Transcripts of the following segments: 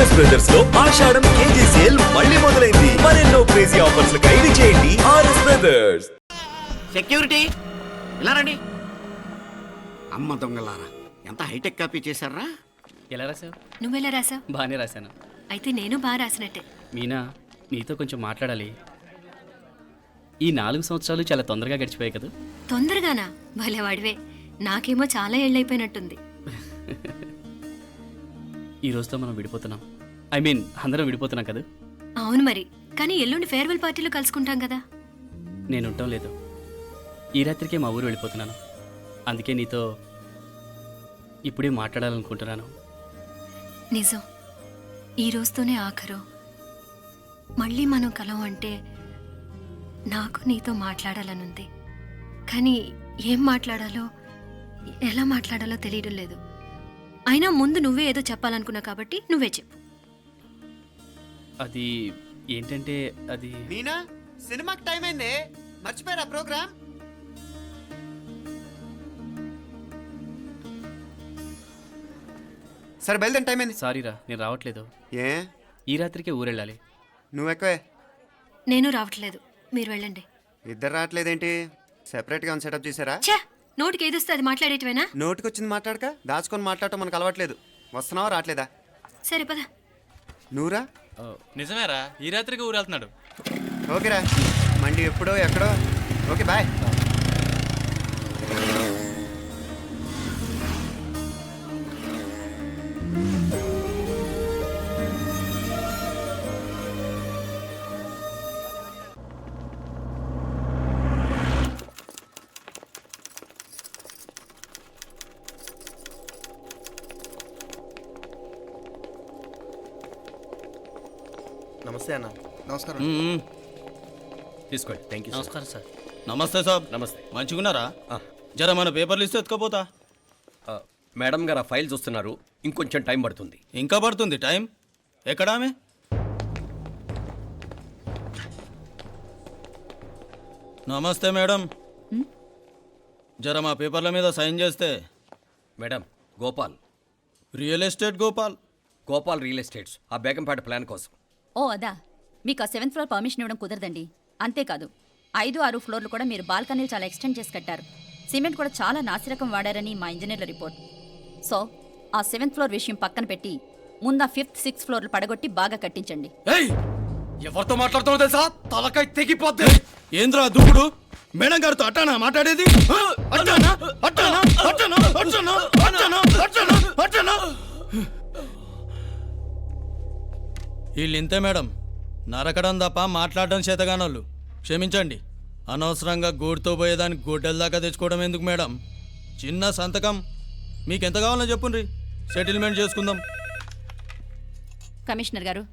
RS brothers లో ఆషాఢం KG sale మళ్ళీ మొదలైంది. మరెన్నో క్రేజీ ఆఫర్స్ ఖైదీ చేయండి ఆర్ఎస్ బ్రదర్స్. సెక్యూరిటీ ఇలా రండి. అమ్మ దొంగలారా, ఎంత హైటెక్ కాపీ చేశారా? ఎలా రాసావు? నువ్వెలా రాసావు? బాగానే రాశాను. అయితే నేను బాగా రాసినట్టే. మీనా, నీతో కొంచెం మాట్లాడాలి. ఈ 4 సంవత్సరాలు చాలా తొందరగా గడిచిపోయాయి కదా? తొందరగానా? భలేవాడివే. నాకేమో చాలా ఏళ్ళైపోయినట్టుంది. ఈ రోజుతో మనం విడిపోతున్నాం. ఐ మీన్ అందరం విడిపోతున్నాం కదా? అవును మరి. కానీ ఎల్లుండి ఫేర్వెల్ పార్టీలో కలుసుకుంటాం కదా. నేను ఉండటం లేదు. ఈ రాత్రికే మా ఊరు వెళ్ళిపోతున్నాను. అందుకే నీతో ఇప్పుడే మాట్లాడాలనుకుంటున్నాను. నిజం, ఈ రోజుతోనే ఆఖరు. మళ్ళీ మనం కలం అంటే నాకు నీతో మాట్లాడాలనుంది. కానీ ఏం మాట్లాడాలో ఎలా మాట్లాడాలో తెలియడం లేదు. అయినా ముందు నువ్వే ఏదో చెప్పాలనుకున్నా కాబట్టి నువ్వే చెప్పు. అది ఏంటంటే అది మీనా, సినిమాకి టైం అయింది, మర్చిపోయారా ప్రోగ్రామ్? సరే బయలుదేరి, టైం అయింది. సారీరా, నేను రావట్లేదు. ఏ? ఈ రాత్రికే ఊరెళ్ళాలి. నువ్వు ఎక్కువే. నేను రావట్లేదు, మీరు వెళ్ళండి. ఇద్దరు రావట్లేదేంటి? సెపరేట్గా సెటప్ చేశారా? ఛా, నోటికి ఏదొస్తే అది మాట్లాడేటివేనా? నోటికి వచ్చింది మాట్లాడక దాచుకొని మాట్లాడటం మనకు అలవాట్లేదు. వస్తున్నావా రావట్లేదా? సరే పద. నువ్వురా. నిజమేరా, ఈ రాత్రికి ఊరెళ్తున్నాడు. ఓకేరా, మండి ఎప్పుడో ఎక్కడో. Okay bye. నమస్తే అన్న. నమస్కారం. తీసుకోండి. Thank you. నమస్కారం సార్. నమస్తే సాబ్. నమస్తే. మంచిగున్నారా? జర మన పేపర్లు ఇస్తే ఎత్తుకపోతా. మేడం గారు ఆ ఫైల్ చూస్తున్నారు, ఇంకొంచెం టైం పడుతుంది. ఇంకా పడుతుంది టైం? ఎక్కడా ఆమె? నమస్తే మేడం, జర మా పేపర్ల మీద సైన్ చేస్తే. Madam, Gopal. Real estate Gopal. Gopal real estates, ఆ బేగంపేట ప్లాన్ కోసం. ఓ అదా, మీకు ఆ 7th ఫ్లోర్ పర్మిషన్ ఇవ్వడం కుదరదండి. అంతేకాదు 5, 6 ఫ్లోర్లు కూడా మీరు బాల్కనీలు చాలా ఎక్స్టెండ్ చేసి కట్టారు. సిమెంట్ కూడా చాలా నాసిరకం వాడారని మా ఇంజనీర్ల రిపోర్ట్. సో ఆ 7th ఫ్లోర్ విషయం పక్కన పెట్టి ముందు ఆ 5th, 6th ఫ్లోర్లు పడగొట్టి బాగా కట్టించండి. ఎవరితో మాట్లాడుతున్నావు తెలుసా? తలకాయ తెగిపోద్ది. ఏంద్రా దూకుడు? మేడం గారితో అట్టానా మాట్లాడేది? అట్టానా అట్టానా అట్టానా అట్టానా అట్టానా అట్టానా అట్టానా? వీళ్ళు ఇంతే మేడం, నరకడం తప్ప మాట్లాడడం చేతగానోళ్ళు. క్షమించండి, అనవసరంగా గోడుతో పోయేదానికి గొడ్డల దాకా తెచ్చుకోవడం ఎందుకు మేడం? చిన్న సంతకం మీకెంత కావాలో చెప్పుండ్రి, సెటిల్మెంట్ చేసుకుందాం. కమిషనర్ గారు,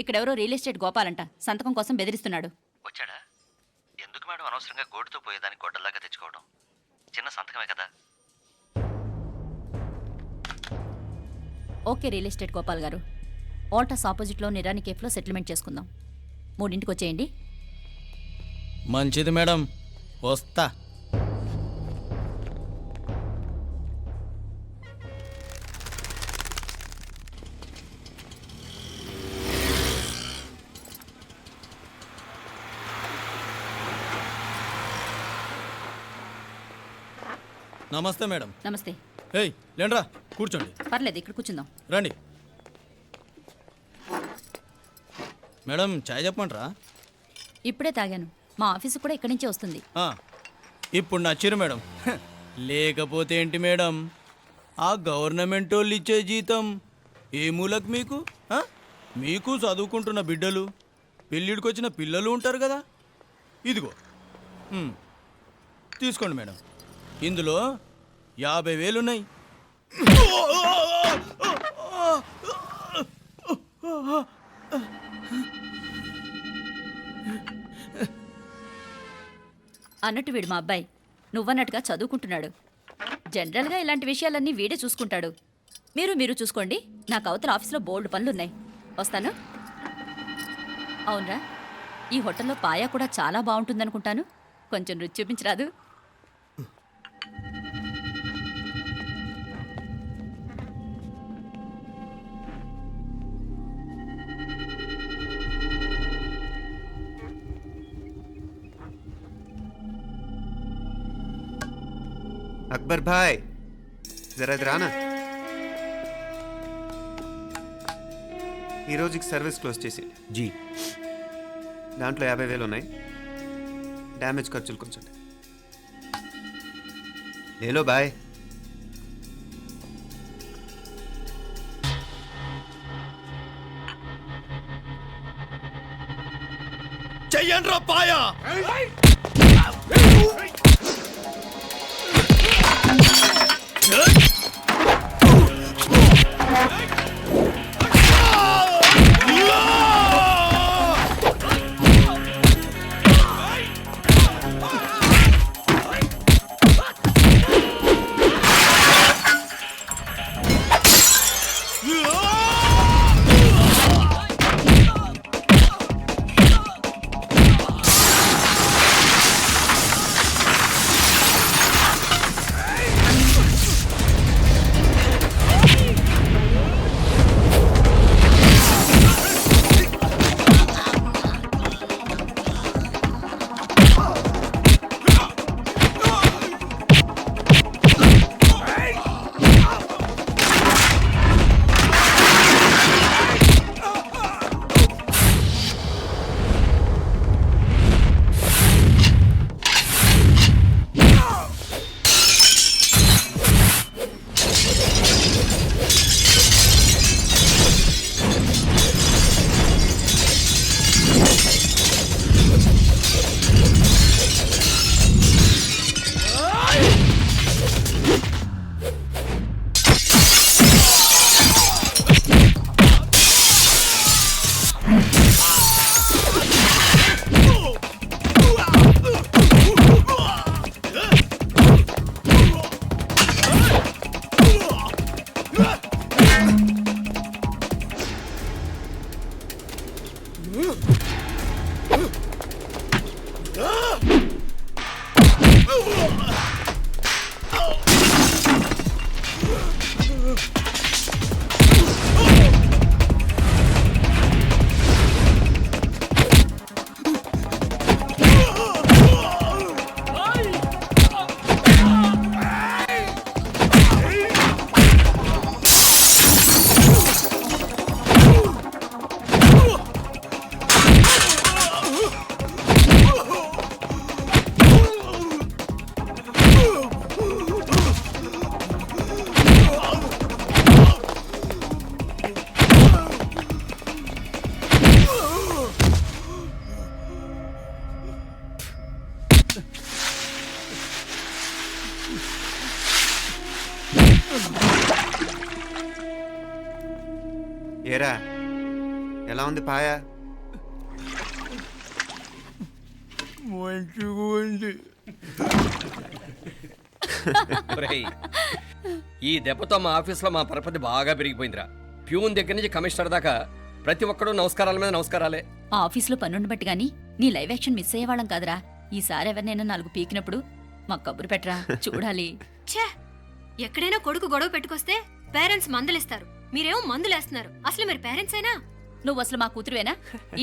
ఇక్కడెవరో రియల్ ఎస్టేట్ గోపాలంట సంతకం కోసం బెదిరిస్తున్నాడు. వచ్చాడా? ఎందుకు మేడం అనవసరంగా గోడుతో పోయేదానికి గొడ్డల్లాగా తెచ్చుకోవడం? చిన్న సంతకమే కదా. ఓకే రియల్ ఎస్టేట్ గోపాల్ గారు, ఆల్టాస్ ఆపోజిట్లో నిరాని కేఫ్లో సెటిల్మెంట్ చేసుకుందాం. 3ంటికి వచ్చేయండి. మంచిది మేడం, వస్తా. నమస్తే మేడం. నమస్తే. ఏయ్ లేండ్రా, కూర్చోండి. పర్లేదు, ఇక్కడ కూర్చుందాం. రండి మేడం, చాయ్ చెప్పమంటారా? ఇప్పుడే తాగాను. మా ఆఫీసు కూడా ఇక్కడి నుంచే వస్తుంది. ఇప్పుడు నచ్చిరు మేడం. లేకపోతే ఏంటి మేడం, ఆ గవర్నమెంట్ వాళ్ళు ఇచ్చే జీతం ఏ మూలకు మీకు? మీకు చదువుకుంటున్న బిడ్డలు, పెళ్ళిడికి వచ్చిన పిల్లలు ఉంటారు కదా. ఇదిగో తీసుకోండి మేడం, ఇందులో 50,000 ఉన్నాయి. అన్నట్టు వీడు మా అబ్బాయి నువ్వన్నట్టుగా చదువుకుంటున్నాడు. జనరల్గా ఇలాంటి విషయాలన్నీ వీడే చూసుకుంటాడు. మీరు చూసుకోండి. నాకు అవతల ఆఫీస్లో బోల్డ్ పనులున్నాయి. వస్తాను. అవునరా, ఈ హోటల్లో పాయా కూడా చాలా బాగుంటుందనుకుంటాను. కొంచెం రుచి చూపించరాదు? అక్బర్ భాయ్ జరా ఇది రానా. ఈ రోజుకి సర్వీస్ క్లోజ్ చేసి జీ దాంట్లో 50,000 ఉన్నాయి. డ్యామేజ్ ఖర్చులు కొంచెం లేలో బాయ్. చెయ్యండ్రా పాయా. ఏరా ఎలా ఉంది పాయా? మంచిగా ఉంది. ఒరేయ్, ఈ దెబ్బతో మా ఆఫీస్లో మా పరపతి బాగా పెరిగిపోయిందిరా. ప్యూన్ దగ్గర నుంచి కమిషనర్ దాకా ప్రతి ఒక్కడు నమస్కారాల మీద నమస్కారాలే. ఆ ఆఫీస్లో పనుండి బట్టి గాని నీ లైవ్ యాక్షన్ మిస్ అయ్యేవాళ్ళం కాదురా. ఈసారి ఎవరినైనా 4 పీకినప్పుడు మాకు కబురు పెట్టరా, చూడాలి. ఛే, ఎక్కడైనా కొడుకు గొడవ పెట్టుకొస్తే పేరెంట్స్ మందలిస్తారు, మీరేమో మందులేస్తున్నారు. అసలు మీరు పేరెంట్స్ అయినా? నువ్వు అసలు మా కూతురువేనా?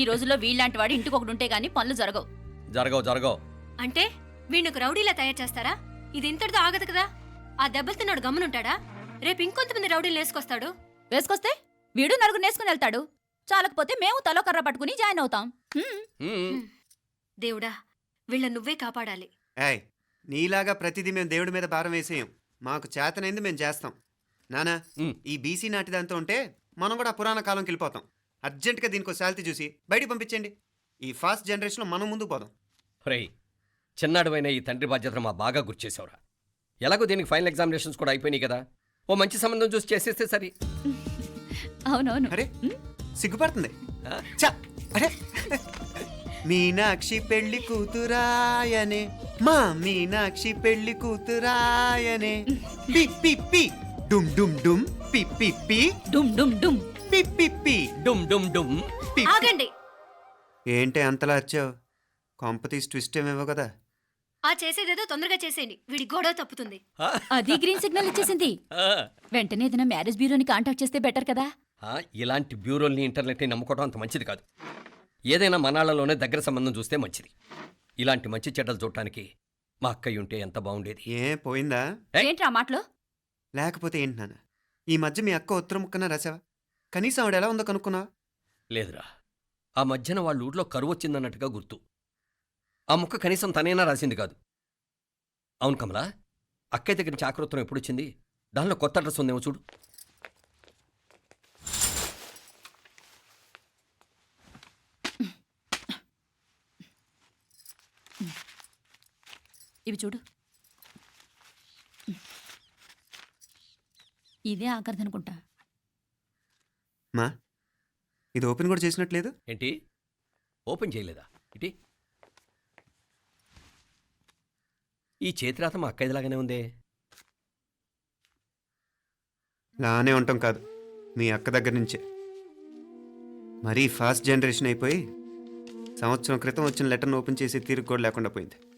ఈ రోజుల్లో వీళ్ళలాంటి వాడు ఇంటికి ఒకటి ఉంటే గానీ పనులు జరగవు. జరగవు. అంటే వీణ్ణకు రౌడీలా తయారు చేస్తారా? ఇది ఇంతటితో ఆగదు కదా. ఆ దెబ్బలతో నాడు గమ్మునుంటాడా? రేపు ఇంకొంతమంది రౌడీలు వేసుకొస్తాడు. వేసుకొస్తే వీడు 4 నేసుకుని వెళ్తాడు. చాలకపోతే మేము తలో కర్ర పట్టుకుని జాయిన్ అవుతాం. దేవుడా, వీళ్ళ నువ్వే కాపాడాలి. ఏయ్, నీలాగా ప్రతిదీ మేము దేవుడి మీద భారం వేసేయం. మాకు చేతనైంది మేము చేస్తాం. నానా, ఈ బీసీ నాటి దాంతో ఉంటే మనం కూడా పురాణ కాలంకి వెళ్ళిపోతాం. అర్జెంటుగా దీనికి శాలిటీ చూసి బయటికి పంపించండి. ఈ ఫాస్ట్ జనరేషన్లో మనం ముందుకు పోదాం. ఒరేయ్, చిన్నాడువైన ఈ తండ్రి బాధ్యతను మా బాగా గుర్చేసావురా. ఎలాగో దీనికి ఫైనల్ ఎగ్జామినేషన్స్ కూడా అయిపోయినాయి కదా, ఓ మంచి సంబంధం చూసి చేసేస్తే సరి. అవునవును. అరే సిగ్గుపడుతుంది. ఛ, అరే మీనాక్షి పెళ్లి కూతురాయనే, మా మీనాక్షి పెళ్లి కూతురాయనే. పి పి పి డుమ్ డుమ్ డుమ్ పి పి పి డుమ్ డుమ్ డుమ్ పి పి పి డుమ్ డుమ్ డుమ్. పి. ఆగండి. ఏంటి అంతలా వచ్చావు? కాంపతీస్ ట్విస్ట్ ఏమేవో కదా. ఆ చేసేదేదో తొందరగా చేసేయండి, వీడి గొడవ తప్పుతుంది. అది గ్రీన్ సిగ్నల్ ఇచ్చేసింది. వెంటనే ఏదైనా మ్యారేజ్ బ్యూరోని కాంటాక్ట్ చేస్తే బెటర్ కదా. ఇలాంటి బ్యూరోల్ని ఇంటర్నెట్ని నమ్ముకోవడం అంత మంచిది కాదు. ఏదైనా మనాళ్ళలోనే దగ్గర సంబంధం చూస్తే మంచిది. ఇలాంటి మంచి చెడ్డలు చూడటానికి మా అక్కయ్య ఉంటే ఎంత బాగుండేది. ఏ పోయిందా? ఏంట్రా ఆ మాటలు? లేకపోతే ఏంటి నాన్న? ఈ మధ్య మీ అక్క ఉత్తరం ముక్కన రాసావా? కనీసం ఆవిడ ఎలా ఉందో కనుక్కున్నావా? లేదురా, ఆ మధ్యన వాళ్ళ ఊర్లో కరువు వచ్చిందన్నట్టుగా గుర్తు. ఆ ముక్క కనీసం తనైనా రాసింది కాదు. అవును కమలా, అక్కయ్య దగ్గర నుంచి ఆఖరి ఉత్తరం ఎప్పుడొచ్చింది? దానిలో కొత్త అడ్రస్ ఉందేమో చూడు. ఇవి చూడు. ఇదే ఆఖరిదనుకుంటా. మా ఇది ఓపెన్ కూడా చేసినట్లేదు. ఏంటి, ఓపెన్ చేయలేదా? ఇటీ ఈ చేతిరాత మా అక్కయ్యలాగానే ఉందే. లానే ఉంటాం కాదు, మీ అక్క దగ్గర నుంచే. మరీ ఫాస్ట్ జనరేషన్ అయిపోయి సంవత్సరం క్రితం వచ్చిన లెటర్ను ఓపెన్ చేసి తీరుకు కూడా లేకుండా పోయింది.